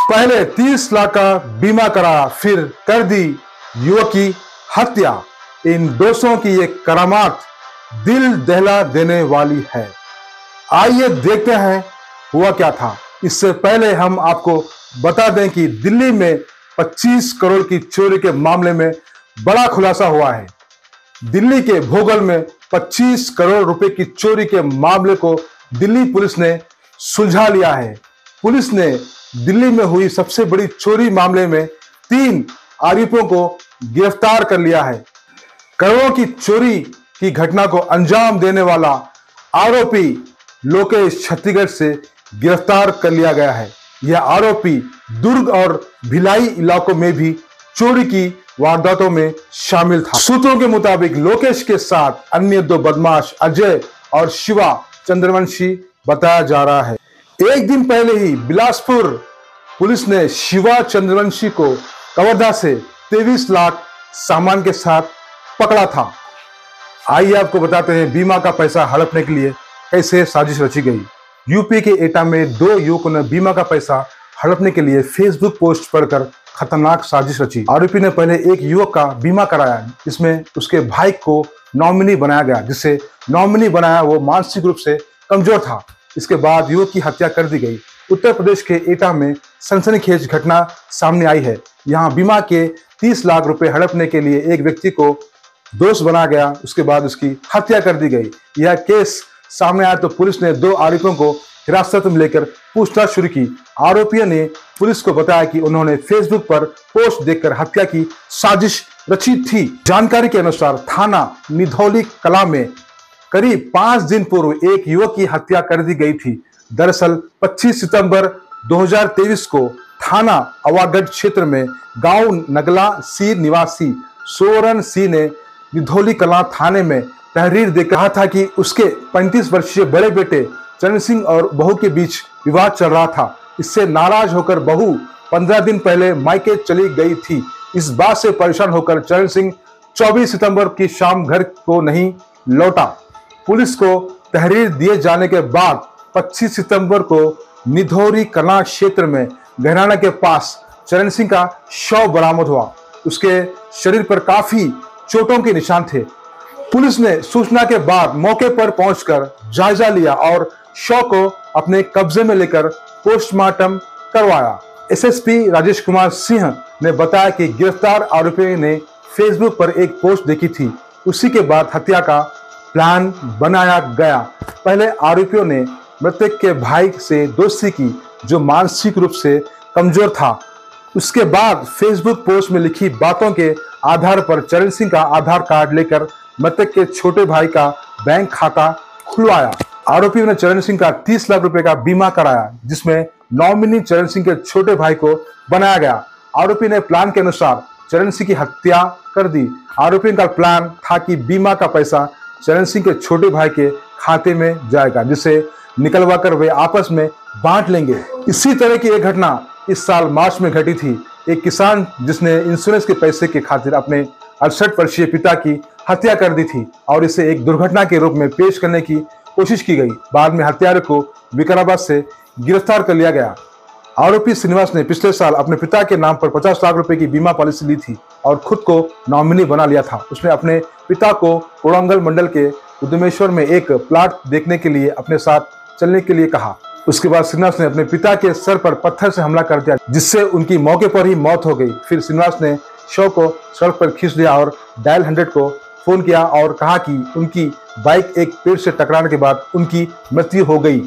पहले 30 लाख का बीमा कराया, फिर कर दी युवक की हत्या। इन दोषों की ये करामात दिल दहला देने वाली है। आइए देखते हैं हुआ क्या था। इससे पहले हम आपको बता दें कि दिल्ली में 25 करोड़ की चोरी के मामले में बड़ा खुलासा हुआ है। दिल्ली के भोगल में 25 करोड़ रुपए की चोरी के मामले को दिल्ली पुलिस ने सुलझा लिया है। पुलिस ने दिल्ली में हुई सबसे बड़ी चोरी मामले में 3 आरोपियों को गिरफ्तार कर लिया है। करोड़ों की चोरी की घटना को अंजाम देने वाला आरोपी लोकेश छत्तीसगढ़ से गिरफ्तार कर लिया गया है। यह आरोपी दुर्ग और भिलाई इलाकों में भी चोरी की वारदातों में शामिल था। सूत्रों के मुताबिक लोकेश के साथ अन्य 2 बदमाश अजय और शिवा चंद्रवंशी बताया जा रहा है। एक दिन पहले ही बिलासपुर पुलिस ने शिवा चंद्रवंशी को कवर्धा से 23 लाख सामान के साथ पकड़ा था। आइए आपको बताते हैं बीमा का पैसा हड़पने के लिए कैसे साजिश रची गई। यूपी के एटा में 2 युवकों ने बीमा का पैसा हड़पने के लिए फेसबुक पोस्ट पढ़कर खतरनाक साजिश रची। आरोपी ने पहले एक युवक का बीमा कराया, जिसमें उसके भाई को नॉमिनी बनाया गया। जिसे नॉमिनी बनाया वो मानसिक रूप से कमजोर था। इसके बाद युवक की हत्या कर दी गई। उत्तर प्रदेश के एटा में सनसनीखेज घटना सामने आई है। यहाँ बीमा के 30 लाख रुपए हड़पने के लिए एक व्यक्ति को दोष बनाया गया, उसके बाद उसकी हत्या कर दी गई। यह केस सामने आया तो पुलिस ने 2 आरोपियों को हिरासत में लेकर पूछताछ शुरू की। आरोपियों ने पुलिस को बताया कि उन्होंने फेसबुक पर पोस्ट देखकर हत्या की साजिश रची थी। जानकारी के अनुसार थाना निधौली कला में करीब 5 दिन पूर्व एक युवक की हत्या कर दी गई थी। दरअसल 25 सितंबर 2023 को थाना अवागढ़ क्षेत्र में गांव नगला सी निवासी सोरन सी ने निधौली कला थाने में तहरीर दे कहा था कि उसके 35 वर्षीय बड़े बेटे चरण सिंह और बहू के बीच विवाद चल रहा था। इससे नाराज होकर बहू 15 दिन पहले मायके चली गई थी। इस बात से परेशान होकर चरण सिंह 24 सितंबर की शाम घर को नहीं लौटा। पुलिस को तहरीर दिए जाने के बाद 25 सितंबर को निधौरी कला क्षेत्र में गहराना के पास चरण सिंह का शव बरामद हुआ। उसके शरीर पर काफी चोटों के निशान थे। पुलिस ने सूचना के बाद मौके पर पहुंचकर जायजा लिया और शव को अपने कब्जे में लेकर पोस्टमार्टम करवाया। एसएसपी राजेश कुमार सिंह ने बताया कि गिरफ्तार आरोपियों ने फेसबुक पर एक पोस्ट देखी थी। उसी के बाद हत्या का प्लान बनाया गया। पहले आरोपियों ने मृतक के भाई से दोस्ती की, जो मानसिक रूप से कमजोर था। उसके बाद फेसबुक पोस्ट में लिखी बातों के आधार पर चरण सिंह का आधार कार्ड लेकर मृतक के छोटे भाई का बैंक खाता खुलवाया। आरोपियों ने चरण सिंह का 30 लाख रुपए का बीमा कराया, जिसमें नॉमिनी चरण सिंह के छोटे भाई को बनाया गया। आरोपी ने प्लान के अनुसार चरण सिंह की हत्या कर दी। आरोपियों का प्लान था कि बीमा का पैसा चरण सिंह के छोटे भाई के खाते में जाएगा, जिसे निकलवा कर वे आपस में बांट लेंगे। इसी तरह की एक घटना इस साल मार्च में घटी थी। एक किसान जिसने इंश्योरेंस के पैसे के खातिर अपने 68 वर्षीय पिता की हत्या कर दी थी और इसे एक दुर्घटना के रूप में पेश करने की कोशिश की गई। बाद में हत्यारे को विकाराबाद से गिरफ्तार कर लिया गया। आरोपी श्रीनिवास ने पिछले साल अपने पिता के नाम पर 50 लाख रुपए की बीमा पॉलिसी ली थी और खुद को नॉमिनी बना लिया था। उसने अपने पिता को कोड़ंगल मंडल के उद्यमेश्वर में एक प्लाट देखने के लिए अपने साथ चलने के लिए कहा। उसके बाद श्रीनिवास ने अपने पिता के सर पर पत्थर से हमला कर दिया, जिससे उनकी मौके पर ही मौत हो गई। फिर श्रीनिवास ने शव को सड़क पर खींच लिया और डायल 100 को फोन किया और कहा कि उनकी बाइक एक पेड़ से टकराने के बाद उनकी मृत्यु हो गई।